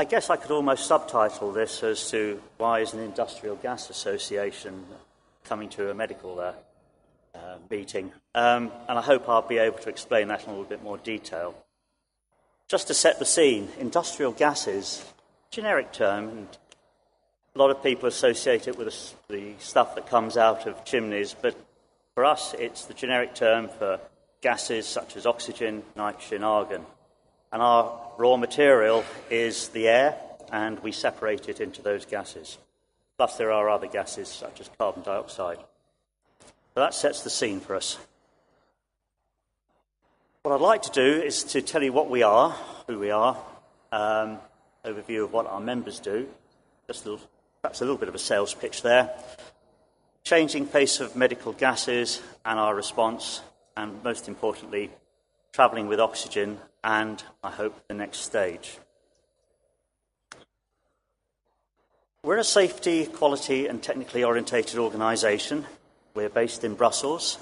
I guess I could almost subtitle this as to why is an industrial gas association coming to a medical meeting. And I hope I'll be able to explain that in a little bit more detail. Just to set the scene, industrial gases, generic term, and a lot of people associate it with the stuff that comes out of chimneys, but for us it's the generic term for gases such as oxygen, nitrogen, argon. And our raw material is the air, and we separate it into those gases. Plus there are other gases such as carbon dioxide. So that sets the scene for us. What I'd like to do is to tell you what we are, who we are, overview of what our members do, perhaps a little bit of a sales pitch there, changing face of medical gases and our response, and most importantly, travelling with oxygen, and I hope the next stage. We're a safety, quality and technically orientated organisation. We're based in Brussels,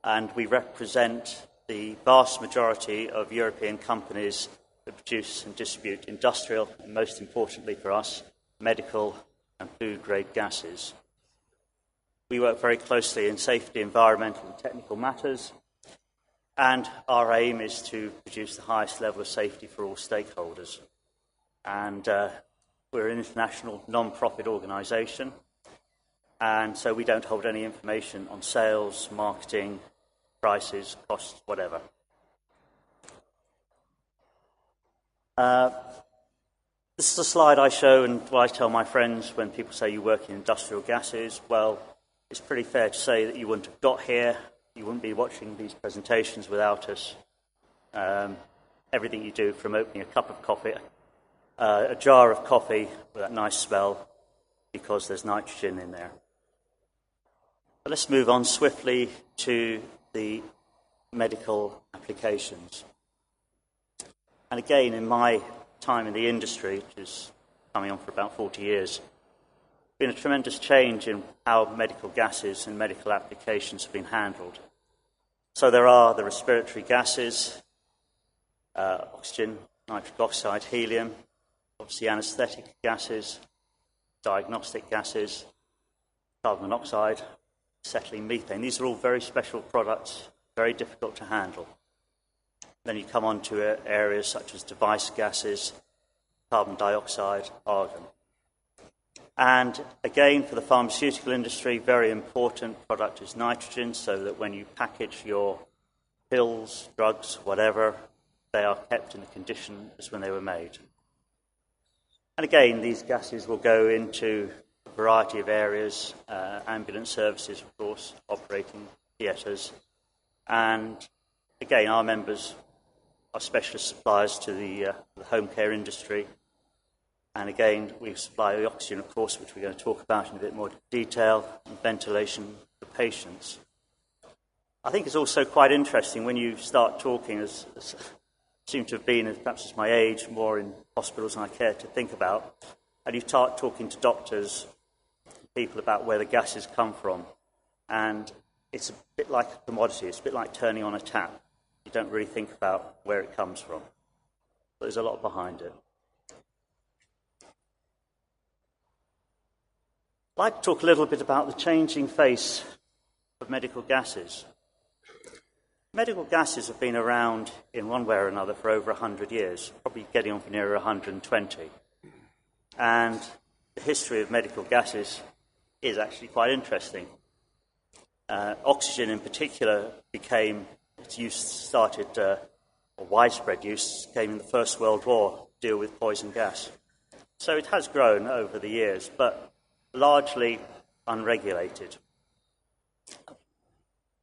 and we represent the vast majority of European companies that produce and distribute industrial, and most importantly for us, medical and food-grade gases. We work very closely in safety, environmental and technical matters, and our aim is to produce the highest level of safety for all stakeholders. And we're an international non-profit organisation, and so we don't hold any information on sales, marketing, prices, costs, whatever. This is a slide I show and what I tell my friends when people say you work in industrial gases. Well, it's pretty fair to say that you wouldn't have got here, you wouldn't be watching these presentations without us. Everything you do, from opening a cup of coffee, a jar of coffee with that nice smell, because there's nitrogen in there. But let's move on swiftly to the medical applications. And again, in my time in the industry, which is coming on for about 40 years, been a tremendous change in how medical gases and medical applications have been handled. So there are the respiratory gases, oxygen, nitric oxide, helium, obviously anaesthetic gases, diagnostic gases, carbon monoxide, acetylene methane. These are all very special products, very difficult to handle. Then you come on to areas such as device gases, carbon dioxide, argon. And again, for the pharmaceutical industry, very important product is nitrogen, so that when you package your pills, drugs, whatever, they are kept in the condition as when they were made. And again, these gases will go into a variety of areas, ambulance services, of course, operating theatres. And again, our members are specialist suppliers to the home care industry. And again, we supply the oxygen, of course, which we're going to talk about in a bit more detail, and ventilation for patients. I think it's also quite interesting when you start talking, as seem to have been, perhaps as my age, more in hospitals than I care to think about, and you start talking to doctors, people about where the gases come from, and it's a bit like a commodity, it's a bit like turning on a tap. You don't really think about where it comes from. But there's a lot behind it. I'd like to talk a little bit about the changing face of medical gases. Medical gases have been around in one way or another for over 100 years, probably getting on for nearer 120. And the history of medical gases is actually quite interesting. Oxygen in particular became, its use started, or widespread use came in the First World War to deal with poison gas. So it has grown over the years, but largely unregulated,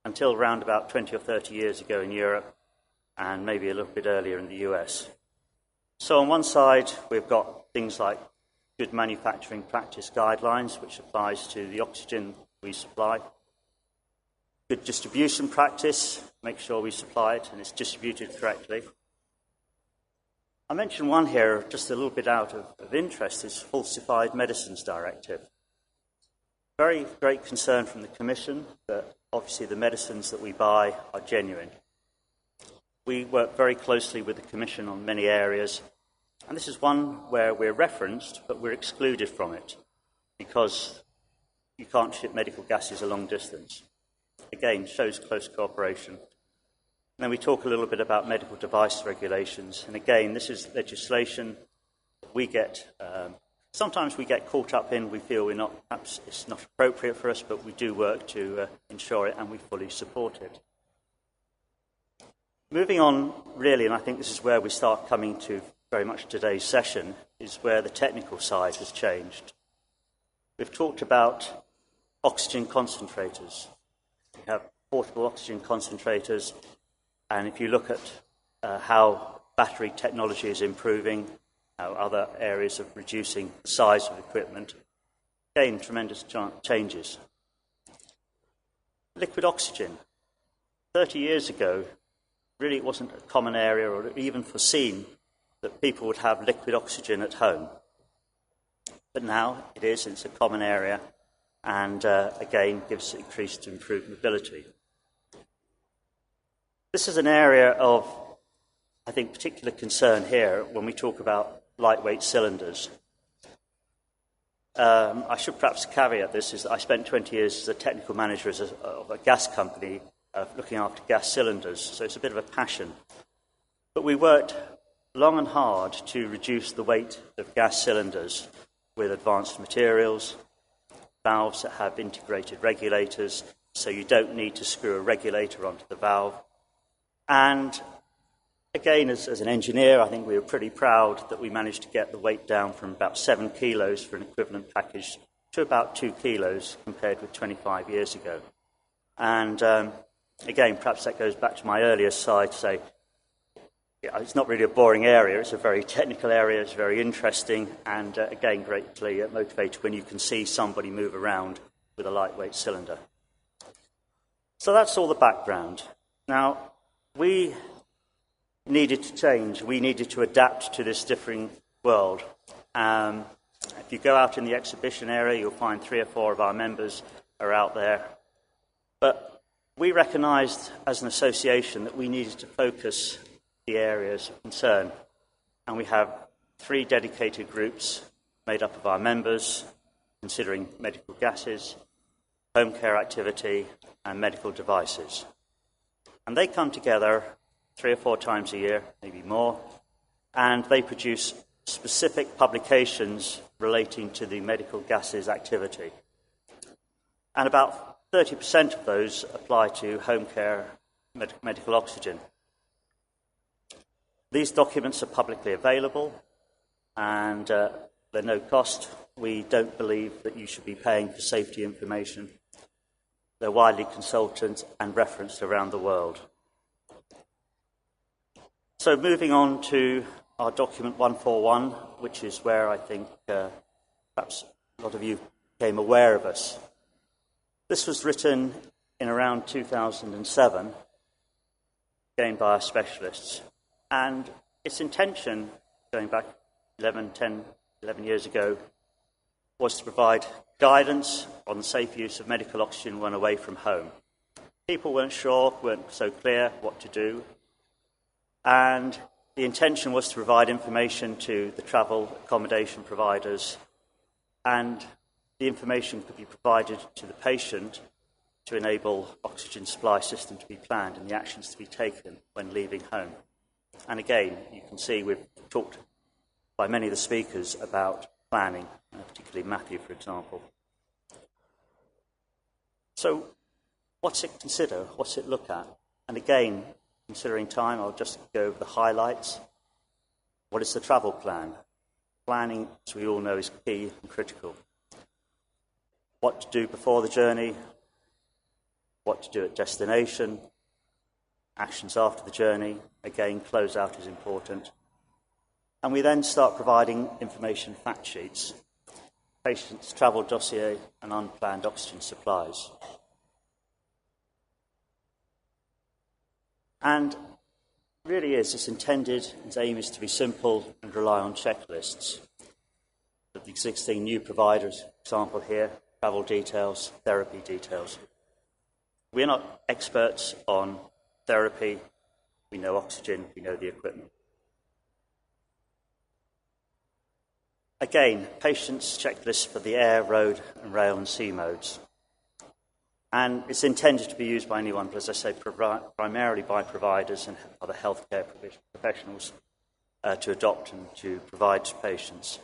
until around about 20 or 30 years ago in Europe, and maybe a little bit earlier in the US. So on one side, we've got things like good manufacturing practice guidelines, which applies to the oxygen we supply. Good distribution practice, make sure we supply it and it's distributed correctly. I mentioned one here, just a little bit out of interest, is Falsified Medicines Directive. Very great concern from the Commission that obviously the medicines that we buy are genuine. We work very closely with the Commission on many areas, And this is one where we're referenced, but we're excluded from it because you can't ship medical gases a long distance. Again, shows close cooperation. And then we talk a little bit about medical device regulations. And again, this is legislation we get. Sometimes we get caught up in, we feel perhaps it's not appropriate for us, but we do work to ensure it, and we fully support it. Moving on, really, and I think this is where we start coming to very much today's session, is where the technical side has changed. We've talked about oxygen concentrators. We have portable oxygen concentrators, and if you look at how battery technology is improving, how other areas of reducing the size of equipment, again, tremendous changes. Liquid oxygen. 30 years ago, really it wasn't a common area or even foreseen that people would have liquid oxygen at home. But now it is, it's a common area, and again, gives increased improved mobility. This is an area of, I think, particular concern here when we talk about lightweight cylinders. I should perhaps caveat this, is that I spent 20 years as a technical manager of a gas company looking after gas cylinders, so it's a bit of a passion. But we worked long and hard to reduce the weight of gas cylinders with advanced materials, valves that have integrated regulators, so you don't need to screw a regulator onto the valve. And again, as an engineer, I think we were pretty proud that we managed to get the weight down from about 7 kilos for an equivalent package to about 2 kilos compared with 25 years ago. And again, perhaps that goes back to my earlier side to say, it's not really a boring area, it's a very technical area, it's very interesting, and again, greatly motivated when you can see somebody move around with a lightweight cylinder. So that's all the background. Now, we needed to change, we needed to adapt to this differing world. If you go out in the exhibition area, you'll find 3 or 4 of our members are out there. But we recognised as an association that we needed to focus the areas of concern. And we have 3 dedicated groups made up of our members, considering medical gases, home care activity, and medical devices. And they come together 3 or 4 times a year, maybe more, and they produce specific publications relating to the medical gases activity. And about 30% of those apply to home care medical oxygen. These documents are publicly available, and they're no cost. We don't believe that you should be paying for safety information. They're widely consulted and referenced around the world. So moving on to our document 141, which is where I think perhaps a lot of you became aware of us. This was written in around 2007, again by our specialists. And its intention, going back 11 years ago, was to provide guidance on the safe use of medical oxygen when away from home. People weren't so clear what to do. And the intention was to provide information to the travel accommodation providers, and the information could be provided to the patient to enable oxygen supply system to be planned and the actions to be taken when leaving home. And again, you can see we've talked by many of the speakers about planning, particularly Matthew, for example. So what's it consider? What's it look at? And again, considering time, I'll just go over the highlights. What is the travel plan? Planning, as we all know, is key and critical. What to do before the journey, what to do at destination, actions after the journey. Again, closeout is important. And we then start providing information fact sheets, patient's travel dossier, and unplanned oxygen supplies. And really it's intended, its aim is to be simple and rely on checklists. The existing new providers, for example here, travel details, therapy details. We're not experts on therapy. We know oxygen, we know the equipment. Again, patients' checklists for the air, road, and rail and sea modes. And it's intended to be used by anyone, but as I say, primarily by providers and other healthcare professionals to adopt and to provide to patients.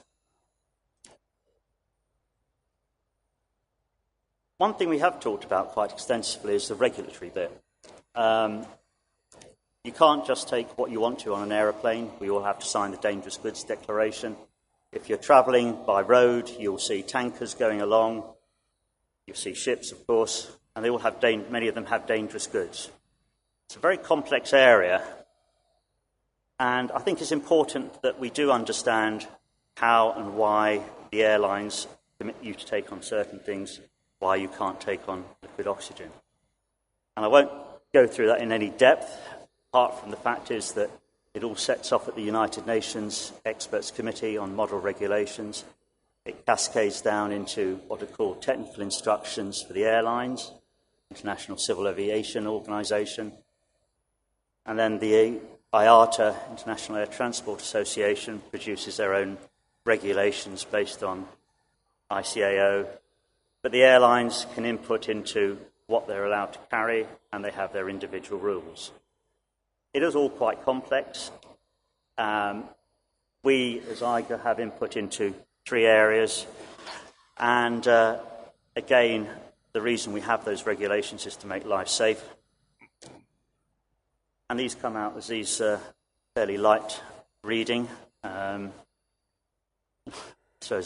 One thing we have talked about quite extensively is the regulatory bit. You can't just take what you want to on an aeroplane. We all have to sign the Dangerous Goods Declaration. If you're travelling by road, you'll see tankers going along. You'll see ships, of course, and they all have many of them have dangerous goods. It's a very complex area, and I think it's important that we do understand how and why the airlines permit you to take on certain things, why you can't take on liquid oxygen. And I won't go through that in any depth, apart from the fact is that it all sets off at the United Nations Experts Committee on Model Regulations. It cascades down into what are called technical instructions for the airlines, International Civil Aviation Organization, and then the IATA, International Air Transport Association, produces their own regulations based on ICAO. But the airlines can input into what they're allowed to carry, and they have their individual rules. It is all quite complex. We, as IGA, have input into 3 areas. And again, the reason we have those regulations is to make life safe. And these come out as these fairly light reading. So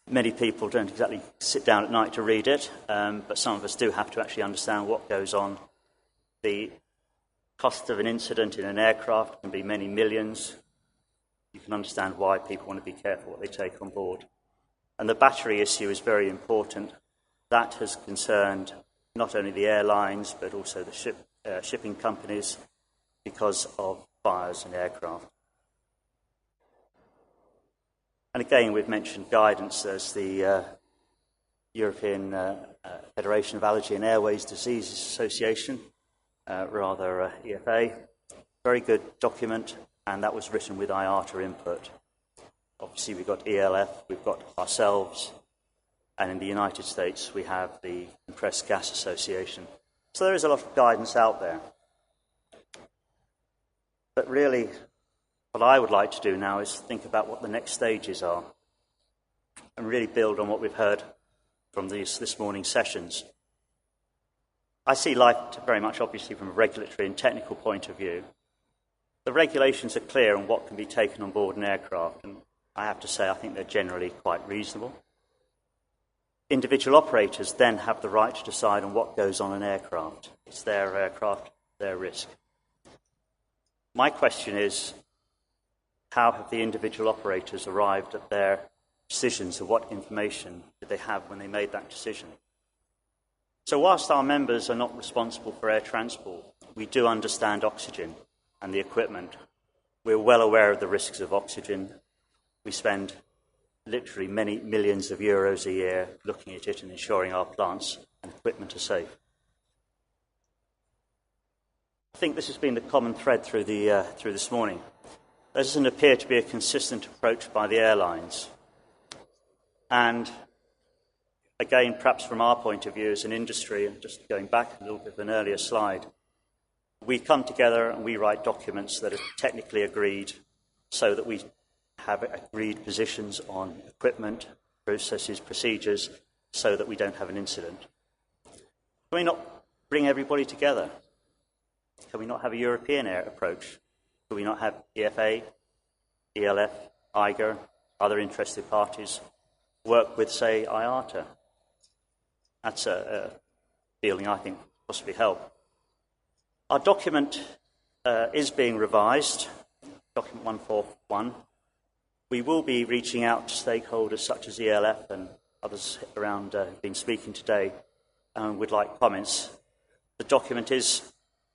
many people don't exactly sit down at night to read it, but some of us do have to actually understand what goes on. The cost of an incident in an aircraft can be many millions. You can understand why people want to be careful what they take on board. And the battery issue is very important. That has concerned not only the airlines, but also the shipping companies because of fires in aircraft. And again, we've mentioned guidance. There's the European Federation of Allergy and Airways Diseases Association, EFA. Very good document, and that was written with IATA input. Obviously, we've got ELF, we've got ourselves, and in the United States, we have the Compressed Gas Association. So there is a lot of guidance out there. But really, what I would like to do now is think about what the next stages are and really build on what we've heard from this morning's sessions. I see life very much, obviously, from a regulatory and technical point of view. The regulations are clear on what can be taken on board an aircraft, and I have to say I think they're generally quite reasonable. Individual operators then have the right to decide on what goes on an aircraft. It's their aircraft, their risk. My question is, how have the individual operators arrived at their decisions, of what information did they have when they made that decision? So whilst our members are not responsible for air transport, we do understand oxygen and the equipment. We're well aware of the risks of oxygen. We spend literally many millions of euros a year looking at it and ensuring our plants and equipment are safe. I think this has been the common thread through this morning. There doesn't appear to be a consistent approach by the airlines. And again, perhaps from our point of view as an industry, and just going back a little bit of an earlier slide, we come together and we write documents that are technically agreed so that we have agreed positions on equipment, processes, procedures, so that we don't have an incident. Can we not bring everybody together? Can we not have a European air approach? Can we not have EFA, ELF, IGA, other interested parties work with, say, IATA? That's a feeling I think possibly help. Our document is being revised, document 141. We will be reaching out to stakeholders such as ELF and others around who've been speaking today and would like comments. The document is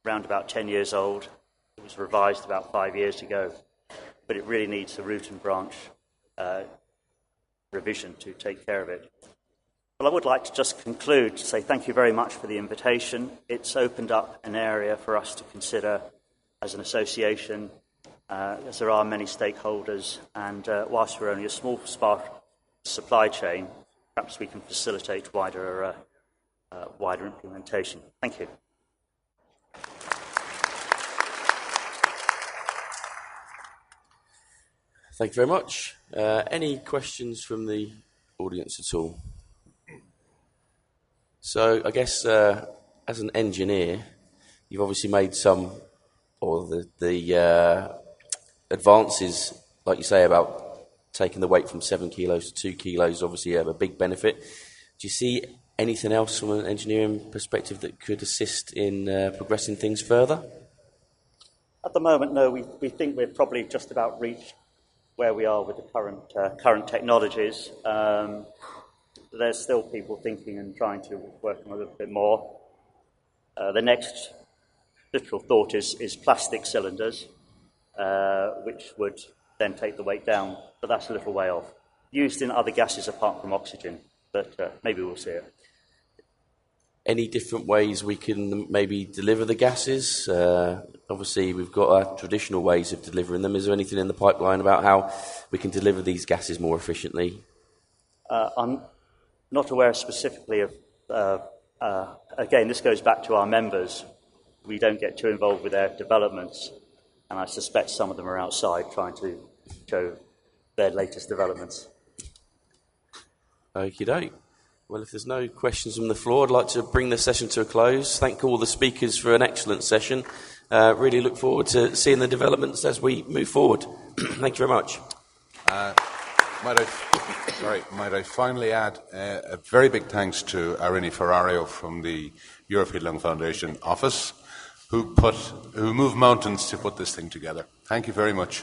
around about 10 years old. It was revised about 5 years ago, but it really needs a root and branch revision to take care of it. Well, I would like to just conclude to say thank you very much for the invitation. It's opened up an area for us to consider as an association as there are many stakeholders, and whilst we're only a small supply chain, perhaps we can facilitate wider implementation. Thank you. Thank you very much. Any questions from the audience at all? So I guess as an engineer, you've obviously made some, or the advances, like you say, about taking the weight from 7 kilos to 2 kilos, obviously have a big benefit. Do you see anything else from an engineering perspective that could assist in progressing things further? At the moment, no. We think we're probably just about reached where we are with the current technologies. There's still people thinking and trying to work on a little bit more. The next literal thought is plastic cylinders, which would then take the weight down, but that's a little way off. Used in other gases apart from oxygen, but maybe we'll see it. Any different ways we can maybe deliver the gases? Obviously, we've got our traditional ways of delivering them. Is there anything in the pipeline about how we can deliver these gases more efficiently? I'm not aware specifically of... again, this goes back to our members. We don't get too involved with their developments, and I suspect some of them are outside trying to show their latest developments. Okie doke. Well, if there's no questions from the floor, I'd like to bring the session to a close. Thank all the speakers for an excellent session. Really look forward to seeing the developments as we move forward. Thank you very much. Might I finally add a very big thanks to Arini Ferrario from the European Lung Foundation office, who moved mountains to put this thing together. Thank you very much.